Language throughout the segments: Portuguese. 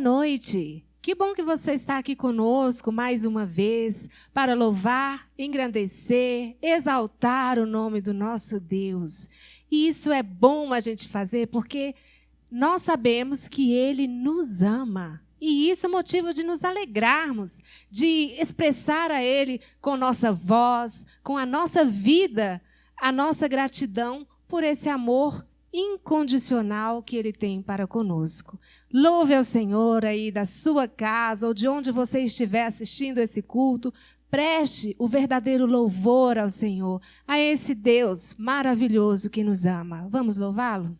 noite. Que bom que você está aqui conosco mais uma vez para louvar, engrandecer, exaltar o nome do nosso Deus. E isso é bom a gente fazer porque nós sabemos que Ele nos ama. E isso é motivo de nos alegrarmos, de expressar a Ele com nossa voz, com a nossa vida, a nossa gratidão por esse amor incondicional que Ele tem para conosco. Louve ao Senhor aí da sua casa ou de onde você estiver assistindo esse culto. Preste o verdadeiro louvor ao Senhor, a esse Deus maravilhoso que nos ama. Vamos louvá-lo?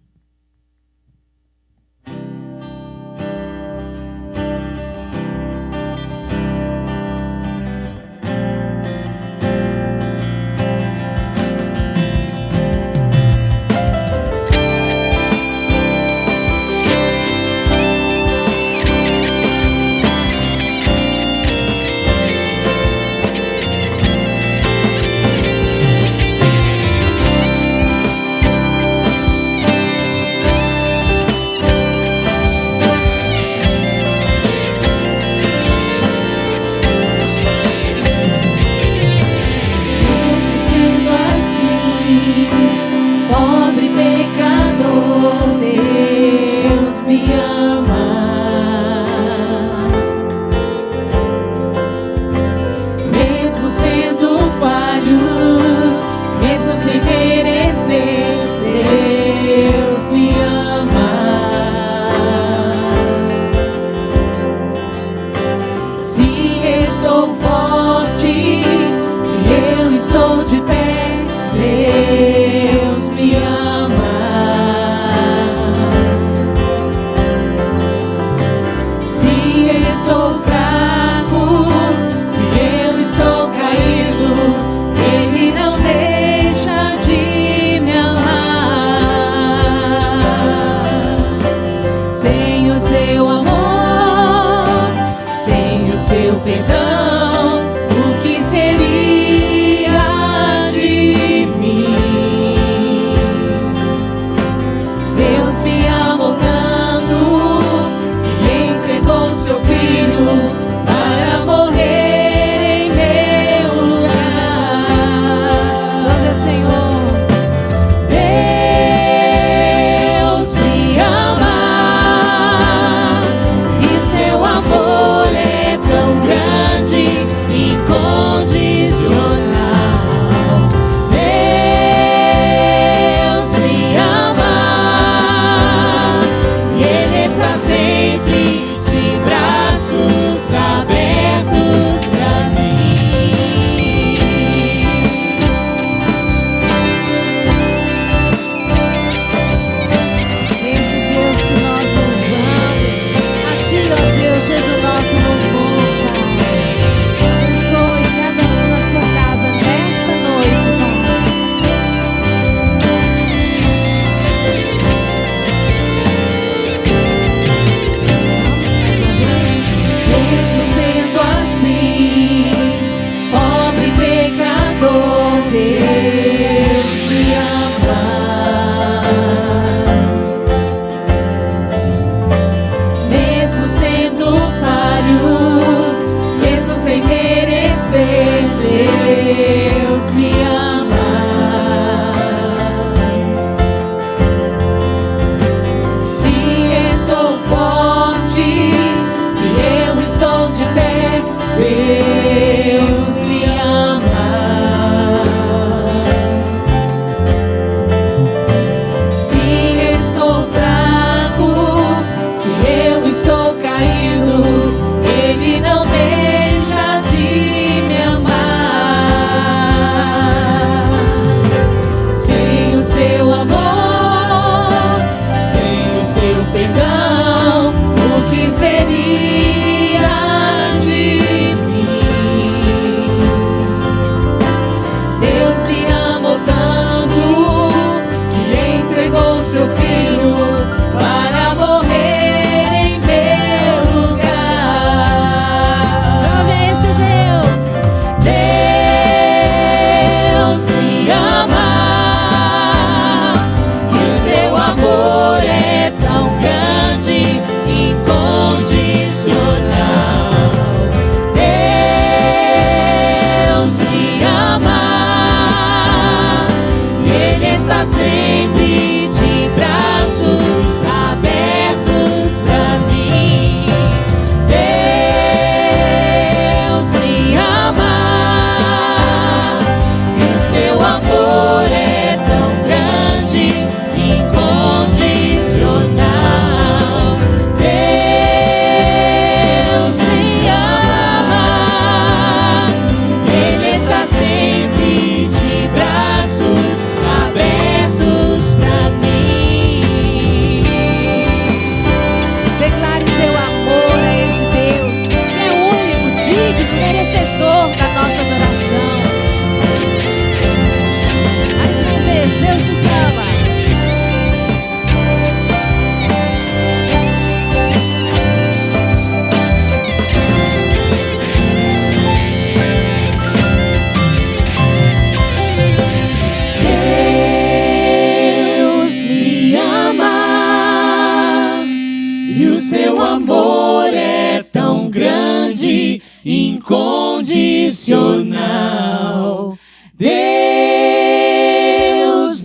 incondicional. Deus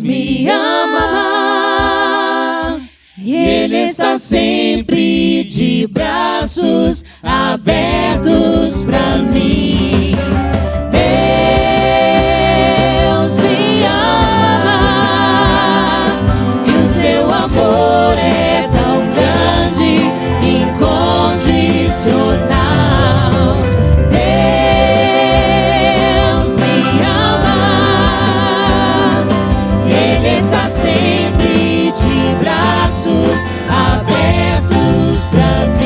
me ama e Ele está sempre de braços abertos pra mim. Deus me ama e o seu amor é tão grande, incondicional. Deus me ama e Ele está sempre de braços abertos pra mim.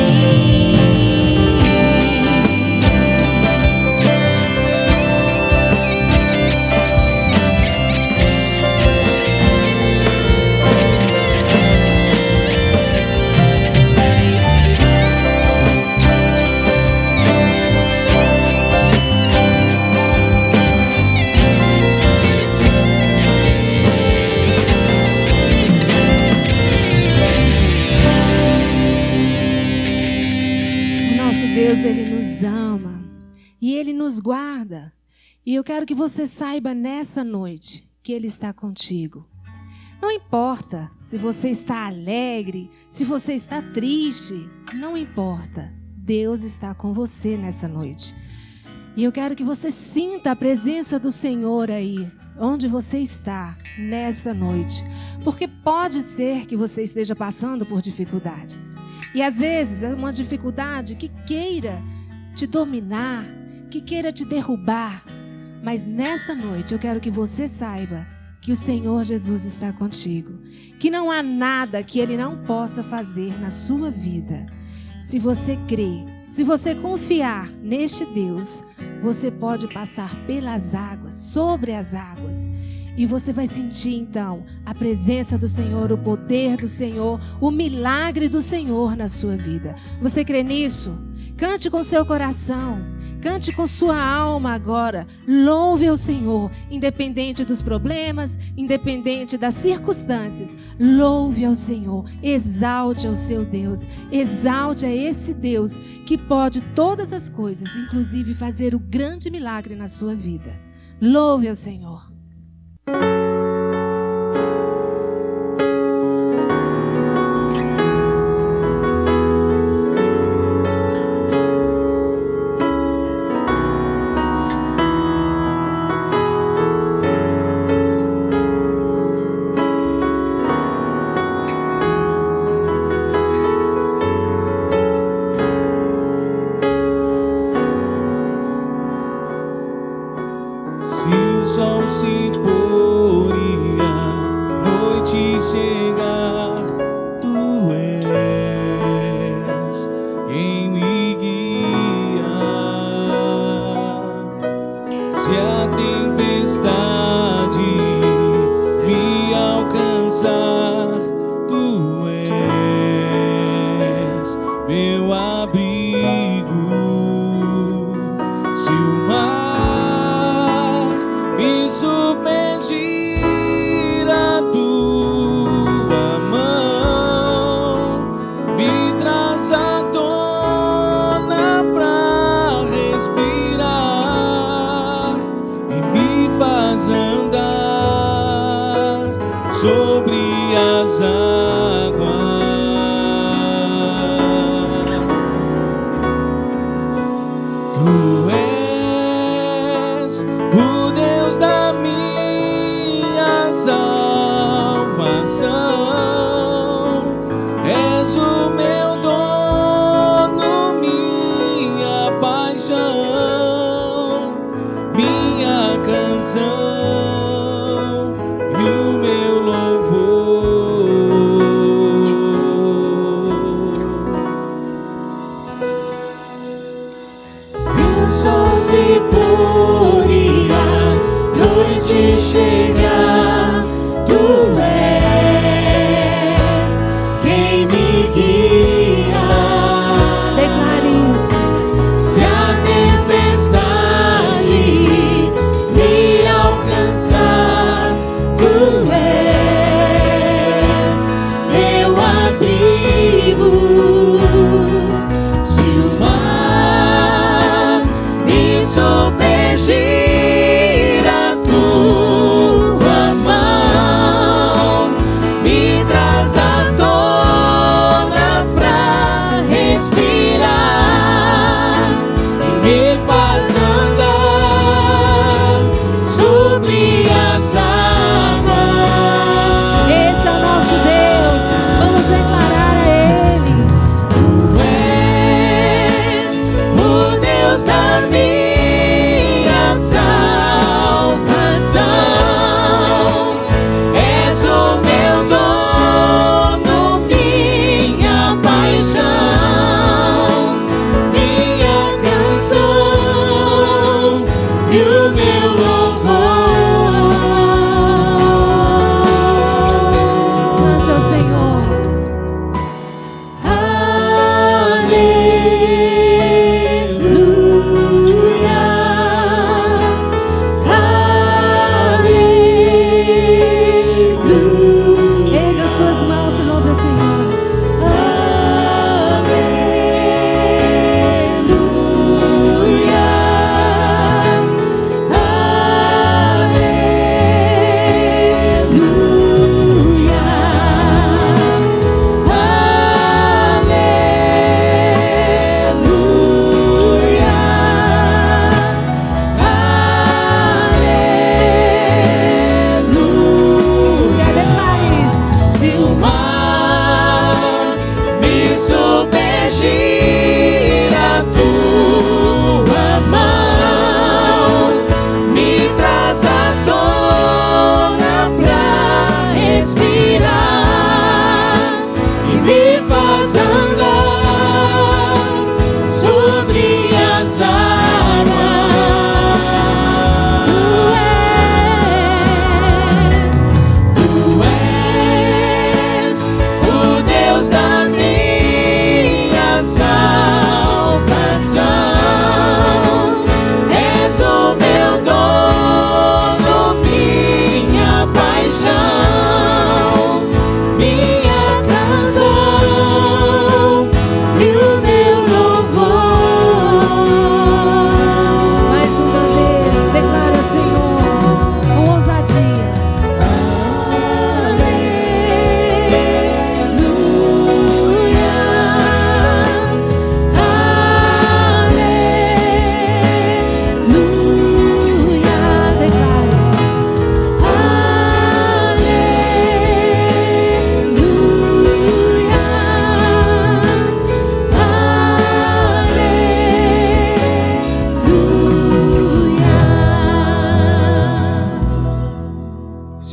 Deus, Ele nos ama e Ele nos guarda. E eu quero que você saiba nesta noite que Ele está contigo. Não importa se você está alegre, se você está triste, não importa. Deus está com você nessa noite. E eu quero que você sinta a presença do Senhor aí, onde você está nesta noite. Porque pode ser que você esteja passando por dificuldades. E às vezes é uma dificuldade que queira te dominar, que queira te derrubar. Mas nesta noite eu quero que você saiba que o Senhor Jesus está contigo. Que não há nada que Ele não possa fazer na sua vida. Se você crer, se você confiar neste Deus, você pode passar pelas águas, sobre as águas. E você vai sentir então a presença do Senhor, o poder do Senhor, o milagre do Senhor na sua vida. Você crê nisso? Cante com seu coração, cante com sua alma agora. Louve ao Senhor, independente dos problemas, independente das circunstâncias. Louve ao Senhor, exalte ao seu Deus, exalte a esse Deus que pode todas as coisas, inclusive fazer o grande milagre na sua vida. Louve ao Senhor. Se o sol se pôr e a noite chegar, tu és quem me guia. Se a tempestade me alcançar, tu és meu abrigo. Se o mar me submergir, a tua mão me traz à tona pra respirar e me faz andar sobre as águas.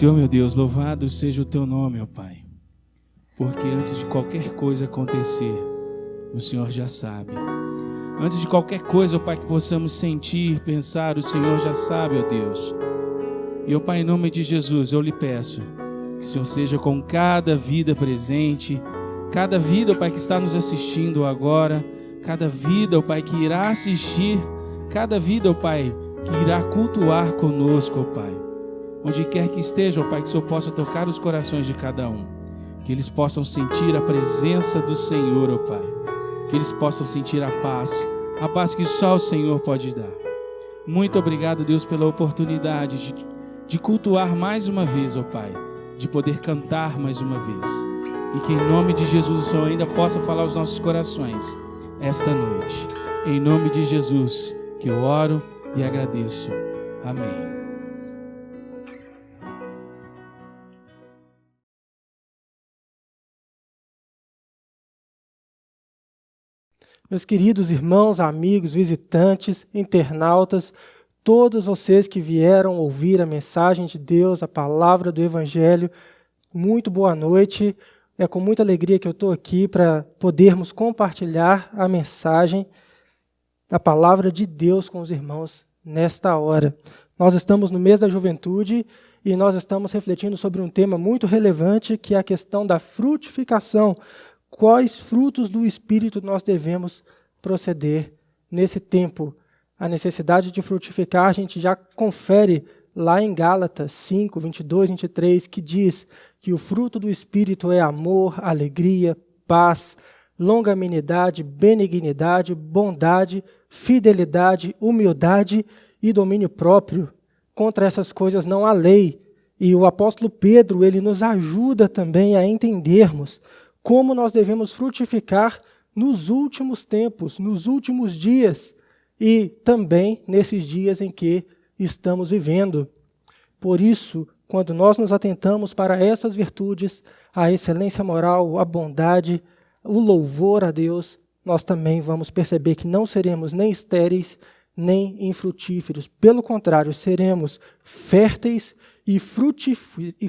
Senhor meu Deus, louvado seja o teu nome, ó Pai, porque antes de qualquer coisa acontecer, o Senhor já sabe. Antes de qualquer coisa, ó Pai, que possamos sentir, pensar, o Senhor já sabe, ó Deus. E, ó Pai, em nome de Jesus, eu lhe peço que o Senhor seja com cada vida presente, cada vida, ó Pai, que está nos assistindo agora, cada vida, ó Pai, que irá assistir, cada vida, ó Pai, que irá cultuar conosco, ó Pai. Onde quer que esteja, ó Pai, que o Senhor possa tocar os corações de cada um. Que eles possam sentir a presença do Senhor, ó Pai. Que eles possam sentir a paz que só o Senhor pode dar. Muito obrigado, Deus, pela oportunidade de cultuar mais uma vez, ó Pai. De poder cantar mais uma vez. E que em nome de Jesus o Senhor ainda possa falar aos nossos corações esta noite. Em nome de Jesus que eu oro e agradeço. Amém. Meus queridos irmãos, amigos, visitantes, internautas, todos vocês que vieram ouvir a mensagem de Deus, a palavra do Evangelho, muito boa noite. É com muita alegria que eu estou aqui para podermos compartilhar a mensagem da palavra de Deus com os irmãos nesta hora. Nós estamos no mês da juventude e nós estamos refletindo sobre um tema muito relevante, que é a questão da frutificação. Quais frutos do Espírito nós devemos proceder nesse tempo? A necessidade de frutificar, a gente já confere lá em Gálatas 5, 22, 23, que diz que o fruto do Espírito é amor, alegria, paz, longanimidade, benignidade, bondade, fidelidade, humildade e domínio próprio. Contra essas coisas não há lei. E o apóstolo Pedro, ele nos ajuda também a entendermos como nós devemos frutificar nos últimos tempos, nos últimos dias e também nesses dias em que estamos vivendo. Por isso, quando nós nos atentamos para essas virtudes, a excelência moral, a bondade, o louvor a Deus, nós também vamos perceber que não seremos nem estéreis, nem infrutíferos. Pelo contrário, seremos férteis e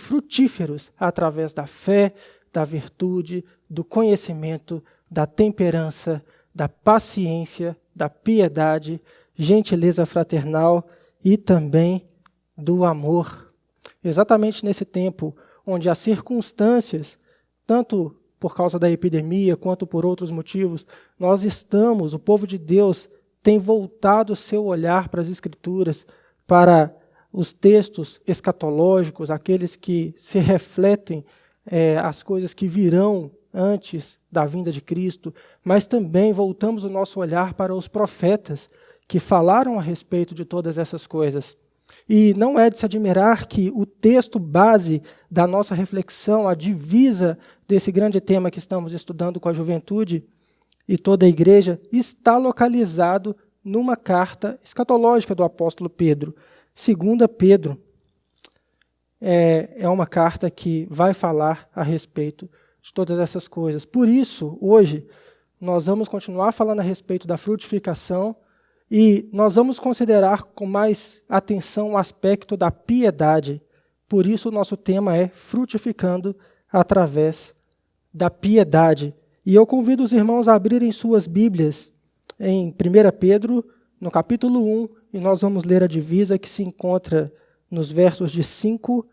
frutíferos através da fé, da virtude, do conhecimento, da temperança, da paciência, da piedade, gentileza fraternal e também do amor. Exatamente nesse tempo onde as circunstâncias, tanto por causa da epidemia quanto por outros motivos, o povo de Deus tem voltado o seu olhar para as Escrituras, para os textos escatológicos, aqueles que se refletem as coisas que virão antes da vinda de Cristo, mas também voltamos o nosso olhar para os profetas que falaram a respeito de todas essas coisas. E não é de se admirar que o texto base da nossa reflexão, a divisa desse grande tema que estamos estudando com a juventude e toda a igreja, está localizado numa carta escatológica do apóstolo Pedro. 2 Pedro é uma carta que vai falar a respeito de todas essas coisas. Por isso, hoje, nós vamos continuar falando a respeito da frutificação e nós vamos considerar com mais atenção o aspecto da piedade. Por isso, o nosso tema é frutificando através da piedade. E eu convido os irmãos a abrirem suas Bíblias em 1 Pedro, no capítulo 1, e nós vamos ler a divisa que se encontra nos versos de 5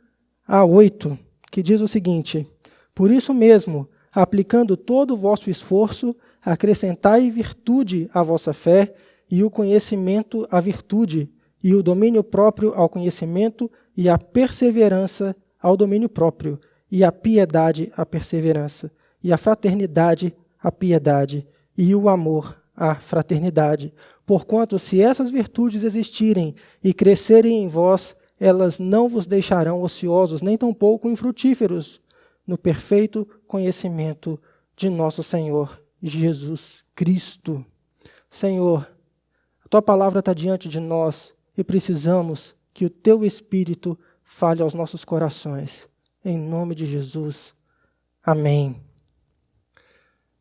a 8, que diz o seguinte: por isso mesmo, aplicando todo o vosso esforço, acrescentai virtude à vossa fé, e o conhecimento à virtude, e o domínio próprio ao conhecimento, e a perseverança ao domínio próprio, e a piedade à perseverança, e a fraternidade à piedade, e o amor à fraternidade. Porquanto, se essas virtudes existirem e crescerem em vós, elas não vos deixarão ociosos, nem tampouco infrutíferos, no perfeito conhecimento de nosso Senhor Jesus Cristo. Senhor, a Tua palavra está diante de nós e precisamos que o Teu Espírito fale aos nossos corações. Em nome de Jesus. Amém.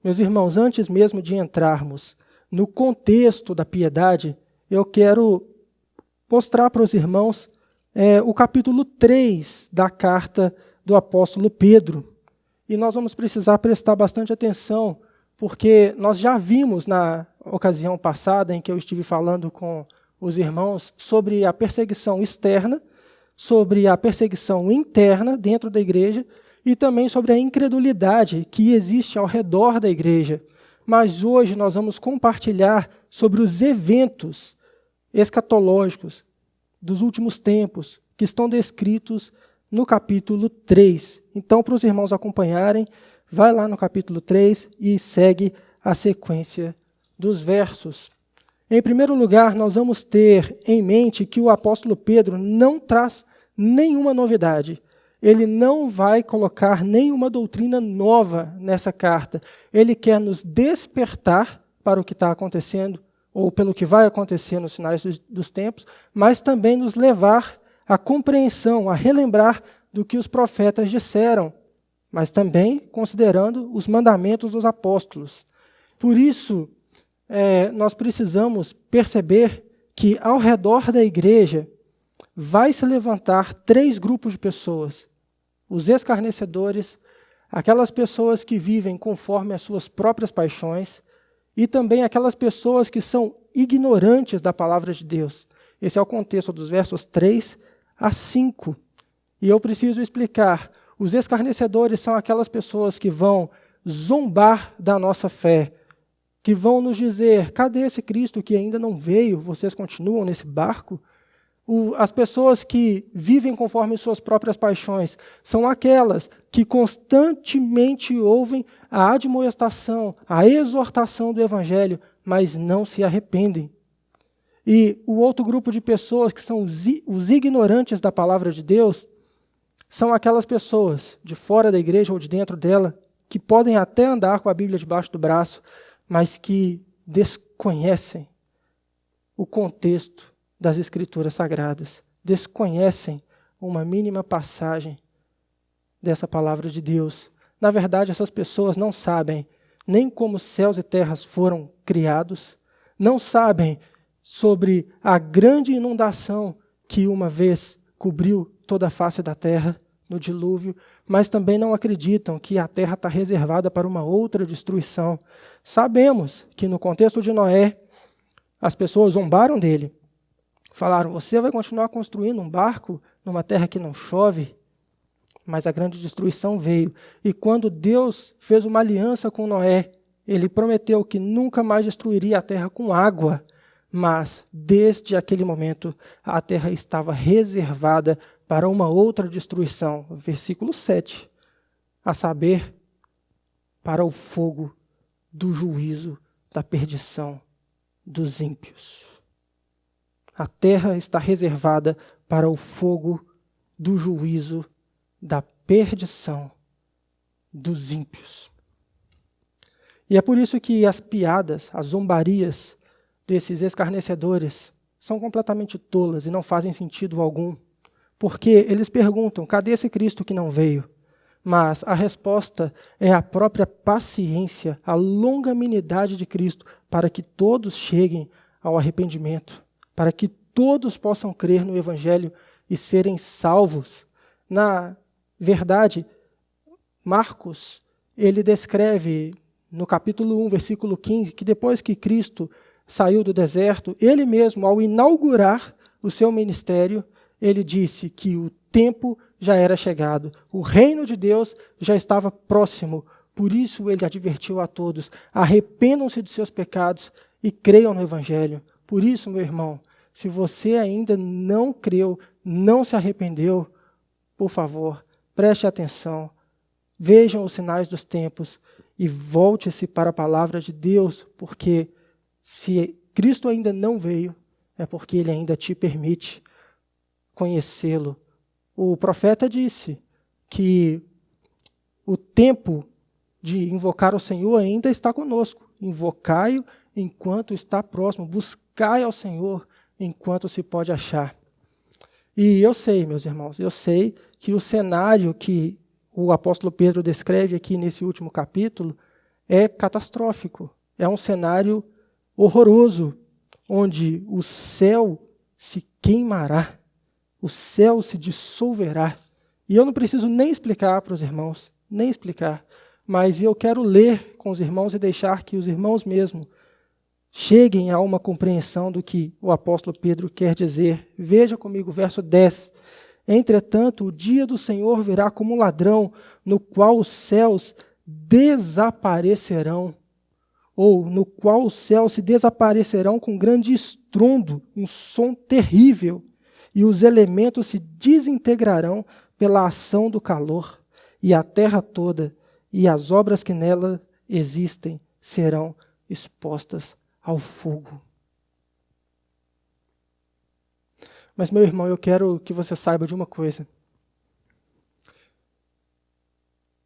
Meus irmãos, antes mesmo de entrarmos no contexto da piedade, eu quero mostrar para os irmãos o capítulo 3 da carta do apóstolo Pedro. E nós vamos precisar prestar bastante atenção, porque nós já vimos na ocasião passada em que eu estive falando com os irmãos sobre a perseguição externa, sobre a perseguição interna dentro da igreja e também sobre a incredulidade que existe ao redor da igreja. Mas hoje nós vamos compartilhar sobre os eventos escatológicos dos últimos tempos que estão descritos no capítulo 3. Então, para os irmãos acompanharem, vai lá no capítulo 3 e segue a sequência dos versos. Em primeiro lugar, nós vamos ter em mente que o apóstolo Pedro não traz nenhuma novidade. Ele não vai colocar nenhuma doutrina nova nessa carta. Ele quer nos despertar para o que está acontecendo, ou pelo que vai acontecer nos finais dos tempos, mas também nos levar à compreensão, a relembrar do que os profetas disseram, mas também considerando os mandamentos dos apóstolos. Por isso, nós precisamos perceber que ao redor da igreja vai se levantar 3 grupos de pessoas: os escarnecedores, aquelas pessoas que vivem conforme as suas próprias paixões e também aquelas pessoas que são ignorantes da palavra de Deus. Esse é o contexto dos versos 3 a 5. E eu preciso explicar. Os escarnecedores são aquelas pessoas que vão zombar da nossa fé, que vão nos dizer: cadê esse Cristo que ainda não veio? Vocês continuam nesse barco? As pessoas que vivem conforme suas próprias paixões são aquelas que constantemente ouvem a admoestação, a exortação do Evangelho, mas não se arrependem. E o outro grupo de pessoas, que são os ignorantes da palavra de Deus, são aquelas pessoas de fora da igreja ou de dentro dela, que podem até andar com a Bíblia debaixo do braço, mas que desconhecem o contexto das Escrituras Sagradas, desconhecem uma mínima passagem dessa palavra de Deus. Na verdade, essas pessoas não sabem nem como céus e terras foram criados, não sabem sobre a grande inundação que uma vez cobriu toda a face da terra no dilúvio, mas também não acreditam que a terra está reservada para uma outra destruição. Sabemos que no contexto de Noé, as pessoas zombaram dele, falaram: você vai continuar construindo um barco numa terra que não chove? Mas a grande destruição veio. E quando Deus fez uma aliança com Noé, ele prometeu que nunca mais destruiria a terra com água. Mas, desde aquele momento, a terra estava reservada para uma outra destruição. Versículo 7. A saber, para o fogo do juízo, da perdição dos ímpios. A terra está reservada para o fogo do juízo, da perdição dos ímpios. E é por isso que as piadas, as zombarias desses escarnecedores são completamente tolas e não fazem sentido algum. Porque eles perguntam: cadê esse Cristo que não veio? Mas a resposta é a própria paciência, a longanimidade de Cristo, para que todos cheguem ao arrependimento, para que todos possam crer no Evangelho e serem salvos. Na verdade, Marcos, ele descreve no capítulo 1, versículo 15, que depois que Cristo saiu do deserto, ele mesmo, ao inaugurar o seu ministério, ele disse que o tempo já era chegado, o reino de Deus já estava próximo. Por isso ele advertiu a todos: arrependam-se dos seus pecados e creiam no Evangelho. Por isso, meu irmão, se você ainda não creu, não se arrependeu, por favor, preste atenção, vejam os sinais dos tempos e volte-se para a palavra de Deus, porque se Cristo ainda não veio, é porque Ele ainda te permite conhecê-lo. O profeta disse que o tempo de invocar o Senhor ainda está conosco. Invocai-o enquanto está próximo, buscai ao Senhor enquanto se pode achar. E eu sei, meus irmãos, eu sei que o cenário que o apóstolo Pedro descreve aqui nesse último capítulo é catastrófico. É um cenário horroroso, onde o céu se queimará o céu se dissolverá. E eu não preciso nem explicar para os irmãos, nem explicar, mas eu quero ler com os irmãos e deixar que os irmãos mesmo cheguem a uma compreensão do que o apóstolo Pedro quer dizer. Veja comigo o verso 10. Entretanto, o dia do Senhor virá como um ladrão, no qual os céus desaparecerão, ou no qual os céus se desaparecerão com grande estrondo, um som terrível, e os elementos se desintegrarão pela ação do calor, e a terra toda e as obras que nela existem serão expostas ao fogo. Mas, meu irmão, eu quero que você saiba de uma coisa.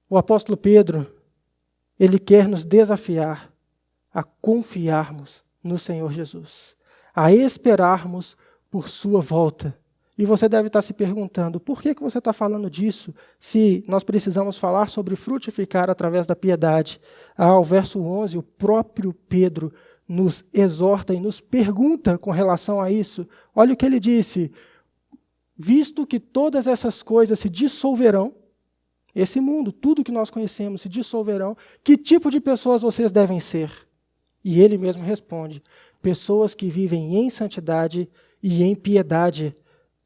O apóstolo Pedro, ele quer nos desafiar a confiarmos no Senhor Jesus, a esperarmos por sua volta. E você deve estar se perguntando, por que você está falando disso, se nós precisamos falar sobre frutificar através da piedade? Ao verso 11, o próprio Pedro nos exorta e nos pergunta com relação a isso. Olha o que ele disse: visto que todas essas coisas se dissolverão, esse mundo, tudo que nós conhecemos se dissolverão, que tipo de pessoas vocês devem ser? E ele mesmo responde: pessoas que vivem em santidade e em piedade.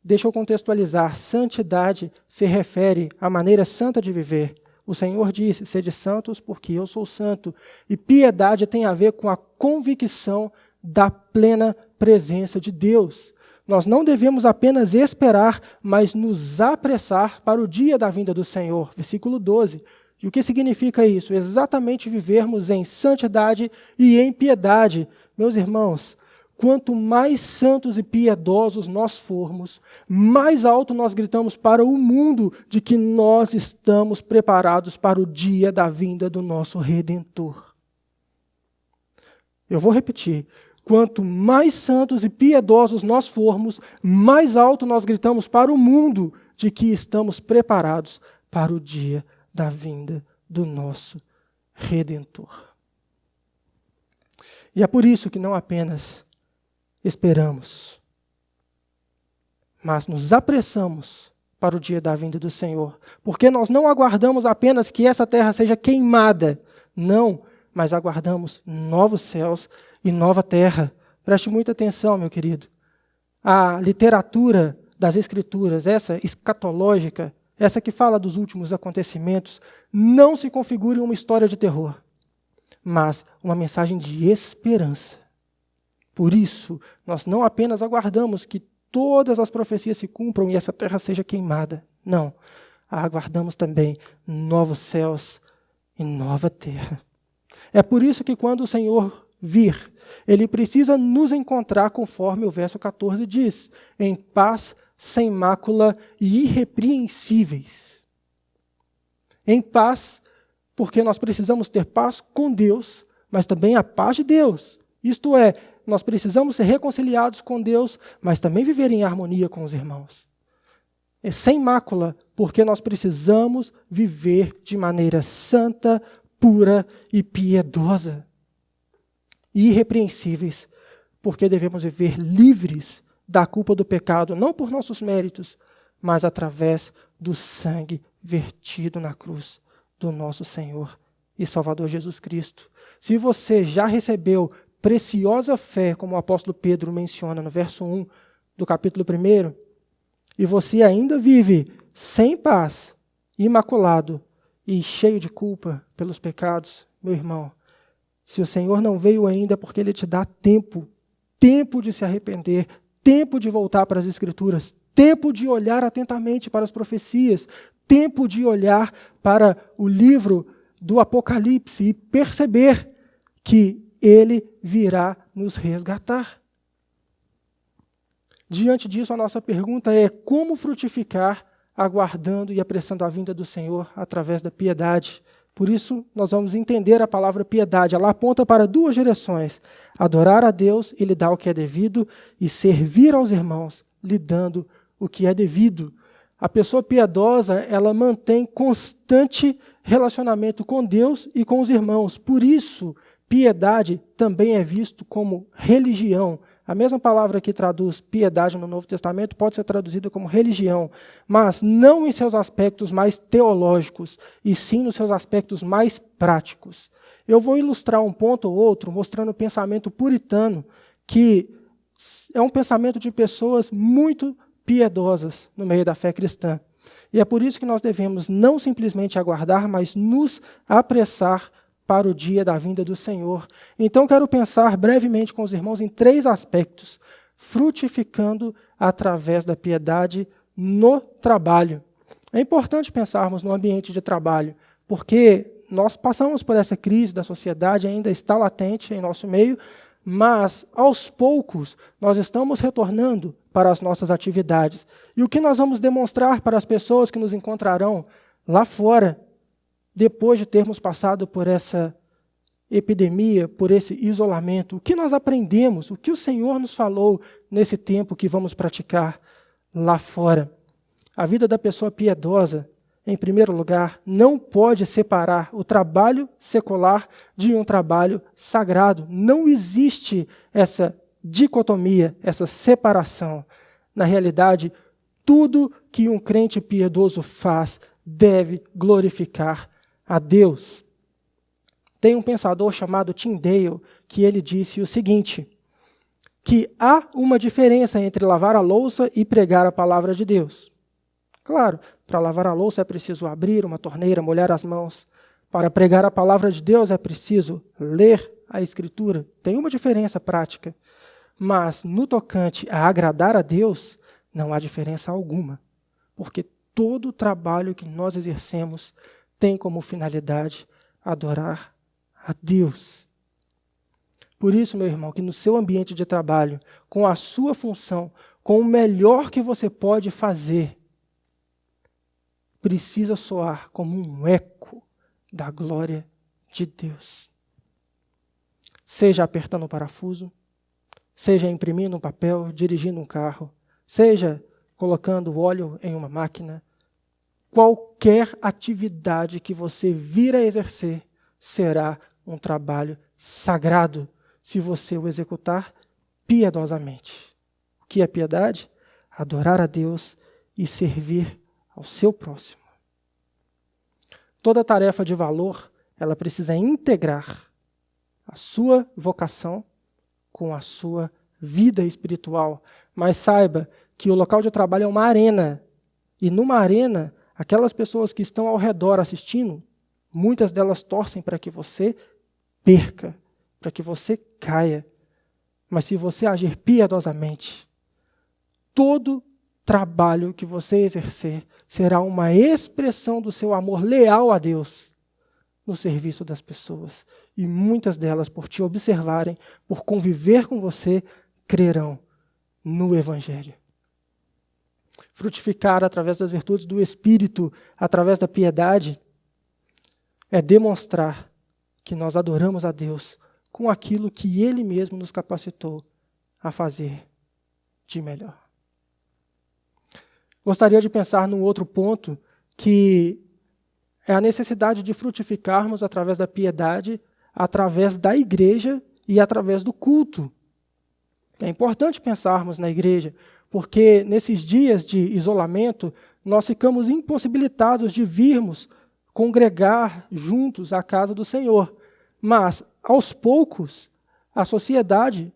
Deixa eu contextualizar. Santidade se refere à maneira santa de viver. O Senhor disse: sede santos, porque eu sou santo. E piedade tem a ver com a convicção da plena presença de Deus. Nós não devemos apenas esperar, mas nos apressar para o dia da vinda do Senhor. Versículo 12. E o que significa isso? Exatamente vivermos em santidade e em piedade. Meus irmãos, quanto mais santos e piedosos nós formos, mais alto nós gritamos para o mundo de que nós estamos preparados para o dia da vinda do nosso Redentor. Eu vou repetir. Quanto mais santos e piedosos nós formos, mais alto nós gritamos para o mundo de que estamos preparados para o dia da vinda do nosso Redentor. E é por isso que não apenas esperamos, mas nos apressamos para o dia da vinda do Senhor, porque nós não aguardamos apenas que essa terra seja queimada, não, mas aguardamos novos céus e nova terra. Preste muita atenção, meu querido. A literatura das Escrituras, essa escatológica, essa que fala dos últimos acontecimentos, não se configura em uma história de terror, mas uma mensagem de esperança. Por isso, nós não apenas aguardamos que todas as profecias se cumpram e essa terra seja queimada. Não, aguardamos também novos céus e nova terra. É por isso que quando o Senhor vir, Ele precisa nos encontrar conforme o verso 14 diz, em paz, sem mácula e irrepreensíveis. Em paz, porque nós precisamos ter paz com Deus, mas também a paz de Deus. Isto é, nós precisamos ser reconciliados com Deus, mas também viver em harmonia com os irmãos. É sem mácula, porque nós precisamos viver de maneira santa, pura e piedosa. E irrepreensíveis, porque devemos viver livres da culpa do pecado, não por nossos méritos, mas através do sangue vertido na cruz do nosso Senhor e Salvador Jesus Cristo. Se você já recebeu preciosa fé, como o apóstolo Pedro menciona no verso 1 do capítulo 1, e você ainda vive sem paz, imaculado e cheio de culpa pelos pecados, meu irmão, se o Senhor não veio ainda é porque Ele te dá tempo de se arrepender, tempo de voltar para as Escrituras, tempo de olhar atentamente para as profecias, tempo de olhar para o livro do Apocalipse e perceber que Ele virá nos resgatar. Diante disso, a nossa pergunta é: como frutificar aguardando e apressando a vinda do Senhor através da piedade? Por isso, nós vamos entender a palavra piedade. Ela aponta para duas direções: adorar a Deus e lhe dar o que é devido, e servir aos irmãos, lhe dando o que é devido. A pessoa piedosa, ela mantém constante relacionamento com Deus e com os irmãos. Por isso, piedade também é visto como religião, A mesma palavra que traduz piedade no Novo Testamento pode ser traduzida como religião, mas não em seus aspectos mais teológicos, e sim nos seus aspectos mais práticos. Eu vou ilustrar um ponto ou outro mostrando o pensamento puritano, que é um pensamento de pessoas muito piedosas no meio da fé cristã. E é por isso que nós devemos não simplesmente aguardar, mas nos apressar para o dia da vinda do Senhor. Então, quero pensar brevemente com os irmãos em 3 aspectos, frutificando através da piedade no trabalho. É importante pensarmos no ambiente de trabalho, porque nós passamos por essa crise da sociedade, ainda está latente em nosso meio, mas, aos poucos, nós estamos retornando para as nossas atividades. E o que nós vamos demonstrar para as pessoas que nos encontrarão lá fora, depois de termos passado por essa epidemia, por esse isolamento? O que nós aprendemos? O que o Senhor nos falou nesse tempo que vamos praticar lá fora? A vida da pessoa piedosa, em primeiro lugar, não pode separar o trabalho secular de um trabalho sagrado. Não existe essa dicotomia, essa separação. Na realidade, tudo que um crente piedoso faz deve glorificar a Deus. Tem um pensador chamado Tyndale que ele disse o seguinte, que há uma diferença entre lavar a louça e pregar a palavra de Deus. Claro, para lavar a louça é preciso abrir uma torneira, molhar as mãos. Para pregar a palavra de Deus é preciso ler a Escritura. Tem uma diferença prática. Mas no tocante a agradar a Deus, não há diferença alguma. Porque todo o trabalho que nós exercemos tem como finalidade adorar a Deus. Por isso, meu irmão, que no seu ambiente de trabalho, com a sua função, com o melhor que você pode fazer, precisa soar como um eco da glória de Deus. Seja apertando um parafuso, seja imprimindo um papel, dirigindo um carro, seja colocando óleo em uma máquina, qualquer atividade que você vir a exercer será um trabalho sagrado, se você o executar piedosamente. O que é piedade? Adorar a Deus e servir ao seu próximo. Toda tarefa de valor, ela precisa integrar a sua vocação com a sua vida espiritual. Mas saiba que o local de trabalho é uma arena. E numa arena, aquelas pessoas que estão ao redor assistindo, muitas delas torcem para que você perca, para que você caia. Mas se você agir piedosamente, todo trabalho que você exercer será uma expressão do seu amor leal a Deus no serviço das pessoas. E muitas delas, por te observarem, por conviver com você, crerão no Evangelho. Frutificar através das virtudes do Espírito, através da piedade, é demonstrar que nós adoramos a Deus com aquilo que Ele mesmo nos capacitou a fazer de melhor. Gostaria de pensar num outro ponto, que é a necessidade de frutificarmos através da piedade, através da igreja e através do culto. É importante pensarmos na igreja, porque nesses dias de isolamento, nós ficamos impossibilitados de virmos congregar juntos à casa do Senhor. Mas, aos poucos, a sociedade,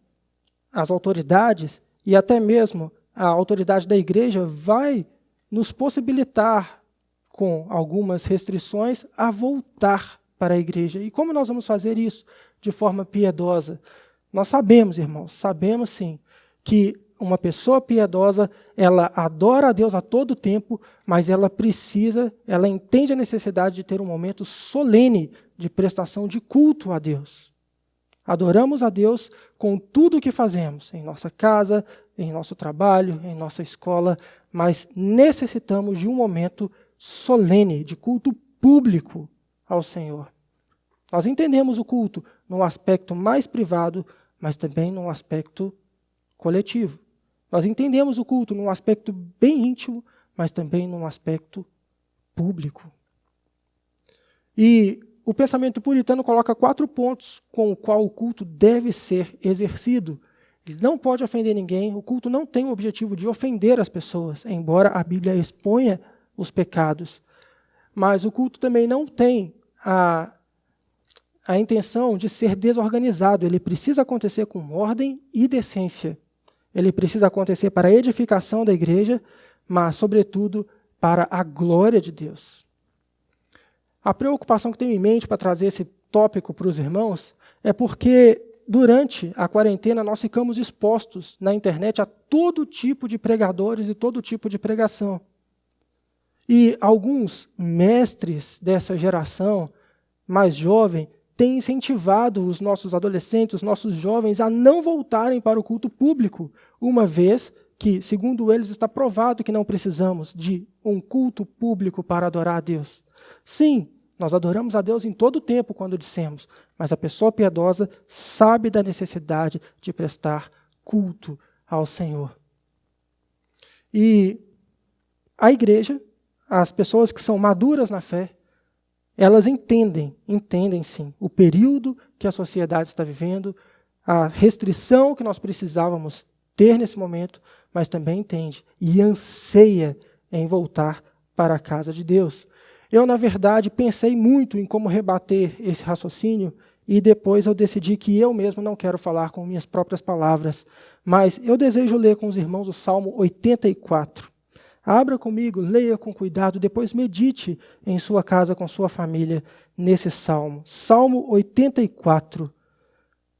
as autoridades e até mesmo a autoridade da igreja vai nos possibilitar, com algumas restrições, a voltar para a igreja. E como nós vamos fazer isso de forma piedosa? Nós sabemos, irmãos, sabemos sim, que uma pessoa piedosa, ela adora a Deus a todo tempo, mas ela entende a necessidade de ter um momento solene de prestação de culto a Deus. Adoramos a Deus com tudo o que fazemos, em nossa casa, em nosso trabalho, em nossa escola, mas necessitamos de um momento solene, de culto público ao Senhor. Nós entendemos o culto num aspecto mais privado, mas também num aspecto coletivo. Nós entendemos o culto num aspecto bem íntimo, mas também num aspecto público. E o pensamento puritano coloca 4 pontos com o qual o culto deve ser exercido. Ele não pode ofender ninguém. O culto não tem o objetivo de ofender as pessoas, embora a Bíblia exponha os pecados. Mas o culto também não tem a intenção de ser desorganizado. Ele precisa acontecer com ordem e decência. Ele precisa acontecer para a edificação da igreja, mas, sobretudo, para a glória de Deus. A preocupação que tenho em mente para trazer esse tópico para os irmãos é porque, durante a quarentena, nós ficamos expostos na internet a todo tipo de pregadores e todo tipo de pregação. E alguns mestres dessa geração mais jovem têm incentivado os nossos adolescentes, os nossos jovens, a não voltarem para o culto público, uma vez que, segundo eles, está provado que não precisamos de um culto público para adorar a Deus. Sim, nós adoramos a Deus em todo o tempo quando dissemos, mas a pessoa piedosa sabe da necessidade de prestar culto ao Senhor. E a igreja, as pessoas que são maduras na fé, elas entendem sim, o período que a sociedade está vivendo, a restrição que nós precisávamos ter nesse momento, mas também entende e anseia em voltar para a casa de Deus. Eu, na verdade, pensei muito em como rebater esse raciocínio e depois eu decidi que eu mesmo não quero falar com minhas próprias palavras, mas eu desejo ler com os irmãos o Salmo 84. Abra comigo, leia com cuidado, depois medite em sua casa com sua família nesse salmo. Salmo 84.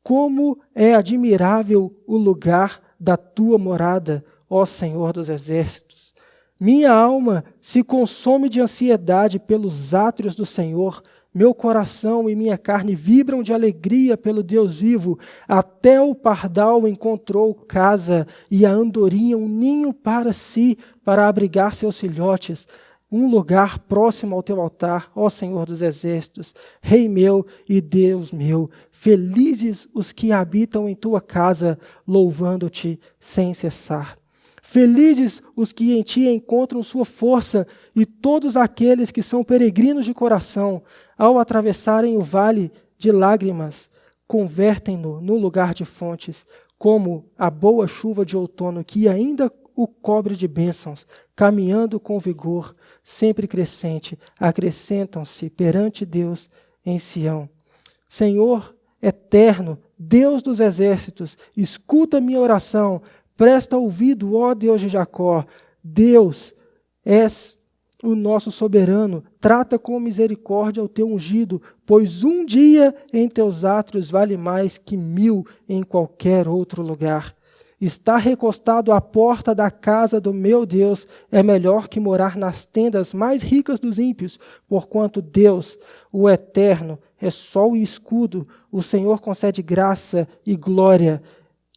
Como é admirável o lugar da tua morada, ó Senhor dos exércitos. Minha alma se consome de ansiedade pelos átrios do Senhor. Meu coração e minha carne vibram de alegria pelo Deus vivo. Até o pardal encontrou casa e a andorinha um ninho para si, para abrigar seus filhotes, um lugar próximo ao teu altar, ó Senhor dos exércitos, Rei meu e Deus meu. Felizes os que habitam em tua casa, louvando-te sem cessar. Felizes os que em ti encontram sua força e todos aqueles que são peregrinos de coração, ao atravessarem o vale de lágrimas, convertem-no num lugar de fontes, como a boa chuva de outono que ainda o cobre de bênçãos, caminhando com vigor, sempre crescente, acrescentam-se perante Deus em Sião. Senhor eterno, Deus dos exércitos, escuta minha oração, presta ouvido, ó Deus de Jacó. Deus, és o nosso soberano, trata com misericórdia o teu ungido, pois um dia em teus átrios vale mais que 1000 em qualquer outro lugar. Estar recostado à porta da casa do meu Deus é melhor que morar nas tendas mais ricas dos ímpios, porquanto Deus, o Eterno, é sol e escudo, o Senhor concede graça e glória.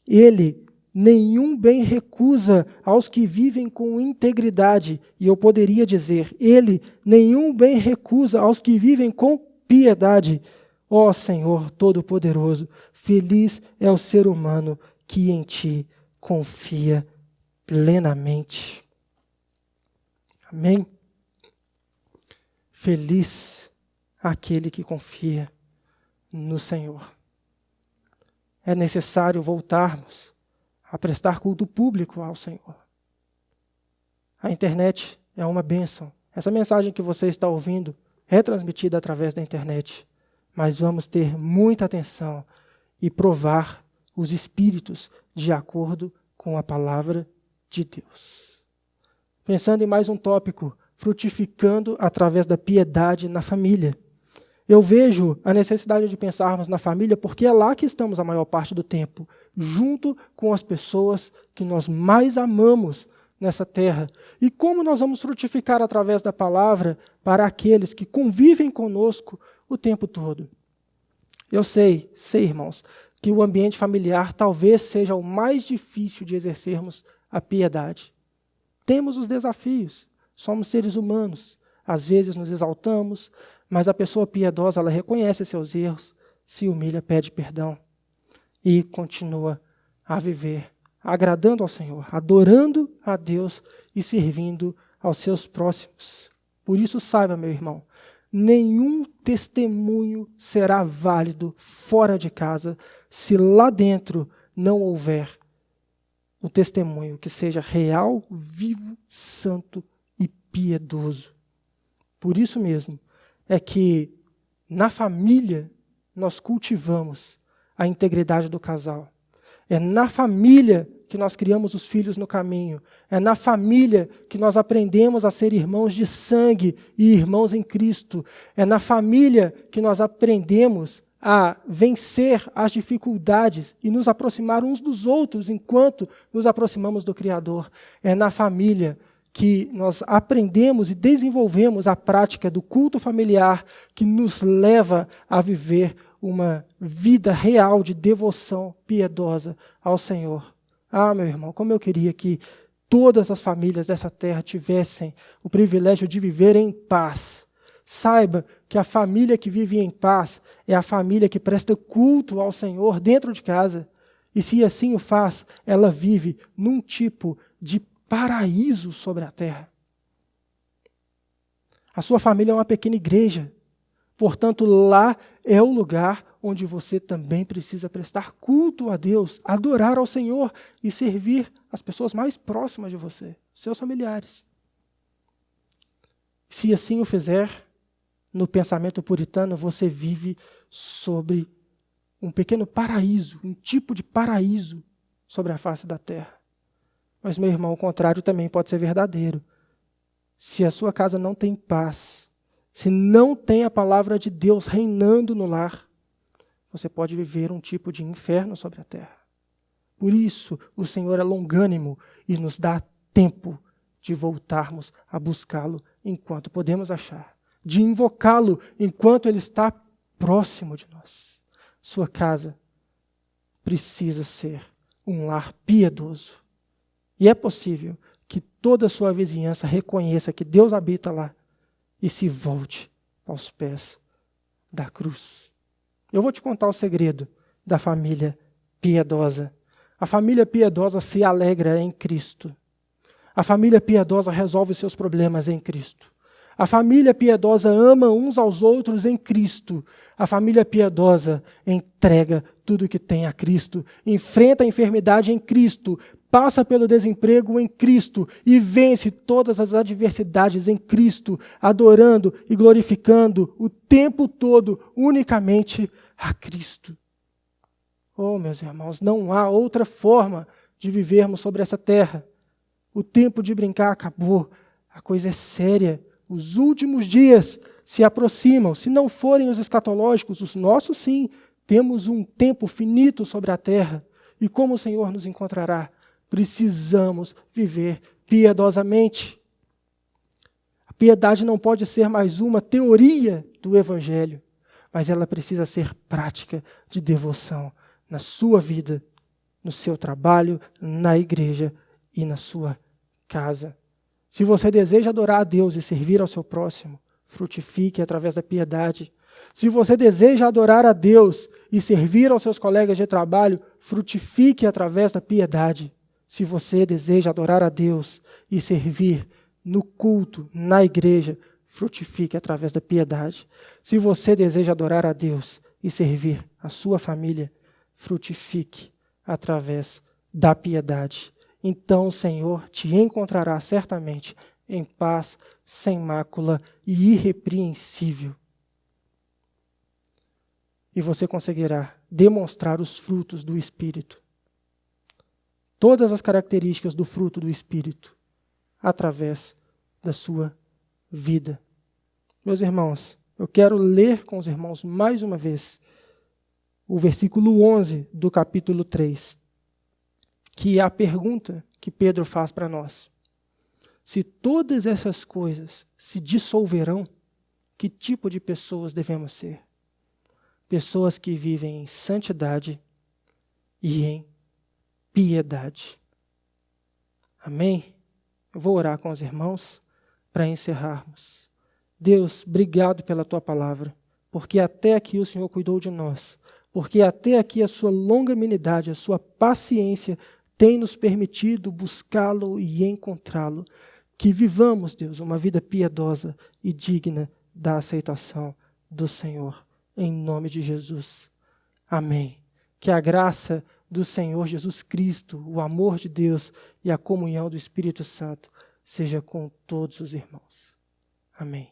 Ele nenhum bem recusa aos que vivem com integridade, e eu poderia dizer, Ele nenhum bem recusa aos que vivem com piedade. Ó Senhor Todo-Poderoso, feliz é o ser humano que em Ti confia plenamente. Amém? Feliz aquele que confia no Senhor. É necessário voltarmos a prestar culto público ao Senhor. A internet é uma bênção. Essa mensagem que você está ouvindo é transmitida através da internet, mas vamos ter muita atenção e provar os espíritos de acordo com a palavra de Deus. Pensando em mais um tópico, frutificando através da piedade na família. Eu vejo a necessidade de pensarmos na família porque é lá que estamos a maior parte do tempo, junto com as pessoas que nós mais amamos nessa terra. E como nós vamos frutificar através da palavra para aqueles que convivem conosco o tempo todo? Eu sei, irmãos, que o ambiente familiar talvez seja o mais difícil de exercermos a piedade. Temos os desafios, somos seres humanos, às vezes nos exaltamos, mas a pessoa piedosa, ela reconhece seus erros, se humilha, pede perdão e continua a viver, agradando ao Senhor, adorando a Deus e servindo aos seus próximos. Por isso, saiba, meu irmão, nenhum testemunho será válido fora de casa se lá dentro não houver um testemunho que seja real, vivo, santo e piedoso. Por isso mesmo é que na família nós cultivamos a integridade do casal. É na família que nós criamos os filhos no caminho. É na família que nós aprendemos a ser irmãos de sangue e irmãos em Cristo. É na família que nós aprendemos a vencer as dificuldades e nos aproximar uns dos outros enquanto nos aproximamos do Criador. É na família que nós aprendemos e desenvolvemos a prática do culto familiar que nos leva a viver uma vida real de devoção piedosa ao Senhor. Ah, meu irmão, como eu queria que todas as famílias dessa terra tivessem o privilégio de viver em paz. Saiba que a família que vive em paz é a família que presta culto ao Senhor dentro de casa. E se assim o faz, ela vive num tipo de paraíso sobre a terra. A sua família é uma pequena igreja. Portanto, lá é o lugar onde você também precisa prestar culto a Deus, adorar ao Senhor e servir as pessoas mais próximas de você, seus familiares. Se assim o fizer, no pensamento puritano, você vive sobre um pequeno paraíso, um tipo de paraíso sobre a face da terra. Mas, meu irmão, o contrário também pode ser verdadeiro. Se a sua casa não tem paz, se não tem a palavra de Deus reinando no lar, você pode viver um tipo de inferno sobre a terra. Por isso, o Senhor é longânimo e nos dá tempo de voltarmos a buscá-lo enquanto podemos achar, de invocá-lo enquanto Ele está próximo de nós. Sua casa precisa ser um lar piedoso. E é possível que toda a sua vizinhança reconheça que Deus habita lá e se volte aos pés da cruz. Eu vou te contar o segredo da família piedosa. A família piedosa se alegra em Cristo. A família piedosa resolve seus problemas em Cristo. A família piedosa ama uns aos outros em Cristo. A família piedosa entrega tudo o que tem a Cristo, enfrenta a enfermidade em Cristo, passa pelo desemprego em Cristo e vence todas as adversidades em Cristo, adorando e glorificando o tempo todo unicamente a Cristo. Oh, meus irmãos, não há outra forma de vivermos sobre essa terra. O tempo de brincar acabou. A coisa é séria. Os últimos dias se aproximam. Se não forem os escatológicos, os nossos sim. Temos um tempo finito sobre a terra. E como o Senhor nos encontrará? Precisamos viver piedosamente. A piedade não pode ser mais uma teoria do Evangelho, mas ela precisa ser prática de devoção na sua vida, no seu trabalho, na igreja e na sua casa. Se você deseja adorar a Deus e servir ao seu próximo, frutifique através da piedade. Se você deseja adorar a Deus e servir aos seus colegas de trabalho, frutifique através da piedade. Se você deseja adorar a Deus e servir no culto, na igreja, frutifique através da piedade. Se você deseja adorar a Deus e servir a sua família, frutifique através da piedade. Então o Senhor te encontrará certamente em paz, sem mácula e irrepreensível. E você conseguirá demonstrar os frutos do Espírito. Todas as características do fruto do Espírito através da sua vida. Meus irmãos, eu quero ler com os irmãos mais uma vez o versículo 11 do capítulo 3, que é a pergunta que Pedro faz para nós. Se todas essas coisas se dissolverão, que tipo de pessoas devemos ser? Pessoas que vivem em santidade e em piedade. Amém? Eu vou orar com os irmãos para encerrarmos. Deus, obrigado pela Tua palavra, porque até aqui o Senhor cuidou de nós, porque até aqui a Sua longanimidade, a Sua paciência tem nos permitido buscá-lo e encontrá-lo. Que vivamos, Deus, uma vida piedosa e digna da aceitação do Senhor. Em nome de Jesus. Amém. Que a graça do Senhor Jesus Cristo, o amor de Deus e a comunhão do Espírito Santo seja com todos os irmãos. Amém.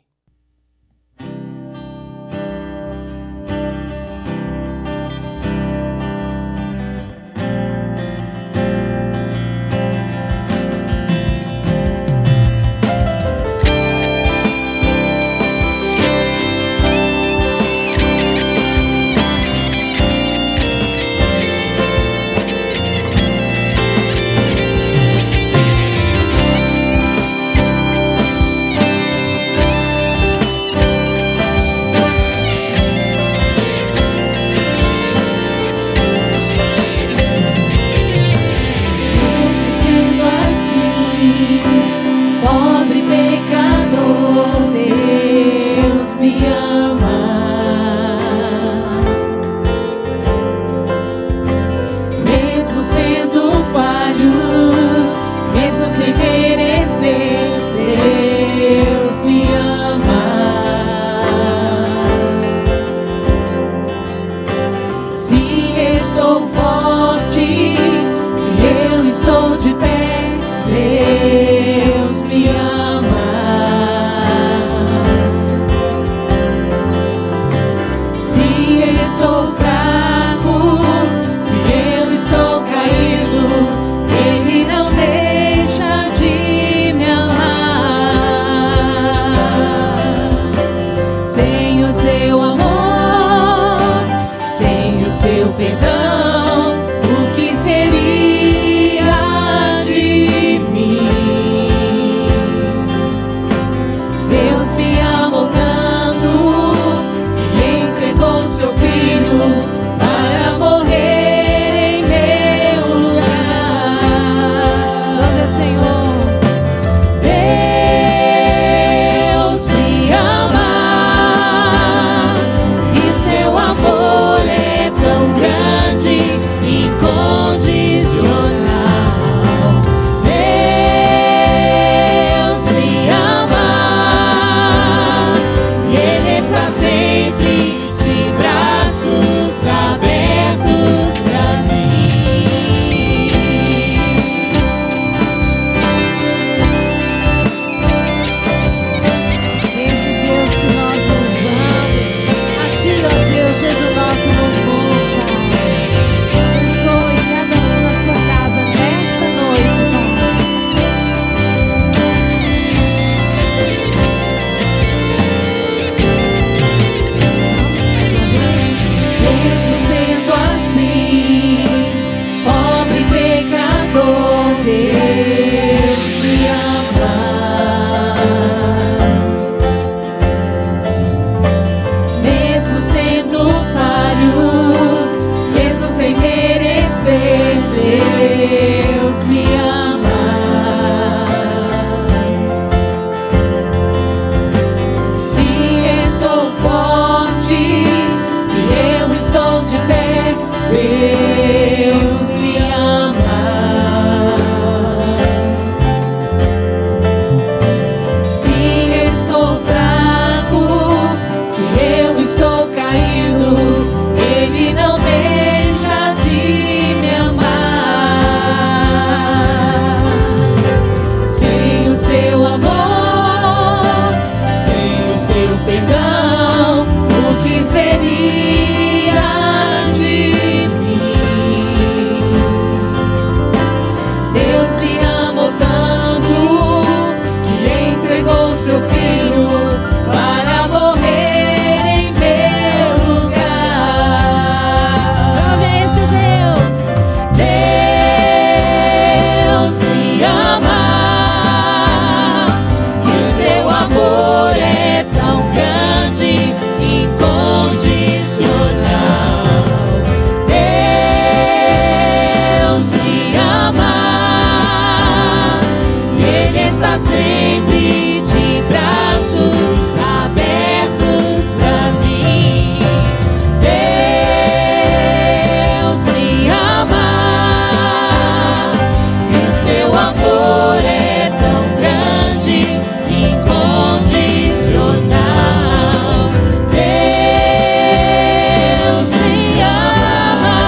Pobre pecador, Deus me ama. Mesmo sendo falho, mesmo sem merecer, Deus me ama. Se estou forte, se eu estou de pé, Deus me ama. Se estou fraco, se eu estou caído, Ele não deixa de me amar. Sem o seu amor, sem o seu perdão, o que seria de mim? Deus me amou tanto que entregou seu filho para morrer em meu lugar. Glória ao Senhor. Deus me ama e seu amor é tão grande, incondicional. Deus me ama e Ele está sempre de braços abertos pra mim. Esse Deus que nós louvamos, a Ti, ó Deus, seja o nosso louvor, Pai. Abençoe cada um na sua casa nesta noite, Pai. Vamos mais uma vez. Mesmo sendo assim, pobre pecador, Deus me ama. Mesmo sendo falho, mesmo sem merecer, Deus me ama. Se estou forte, se eu estou de pé, Deus me ama. Se estou fraco, se eu estou caído, Ele não deixa de me amar. Sem o seu amor, sem o seu perdão, o que seria de mim? Deus me amou tanto que entregou seu filho para morrer em meu lugar. Glória a esse Deus. Deus me ama e o seu amor é tão grande, incondicional. Deus me ama e Ele está sempre de braços abertos pra mim. Deus me ama e o seu amor é tão grande, incondicional. Deus me ama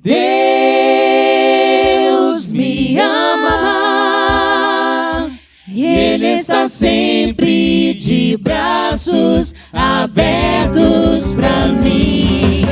Deus me ama e Ele está sempre de braços abertos pra mim.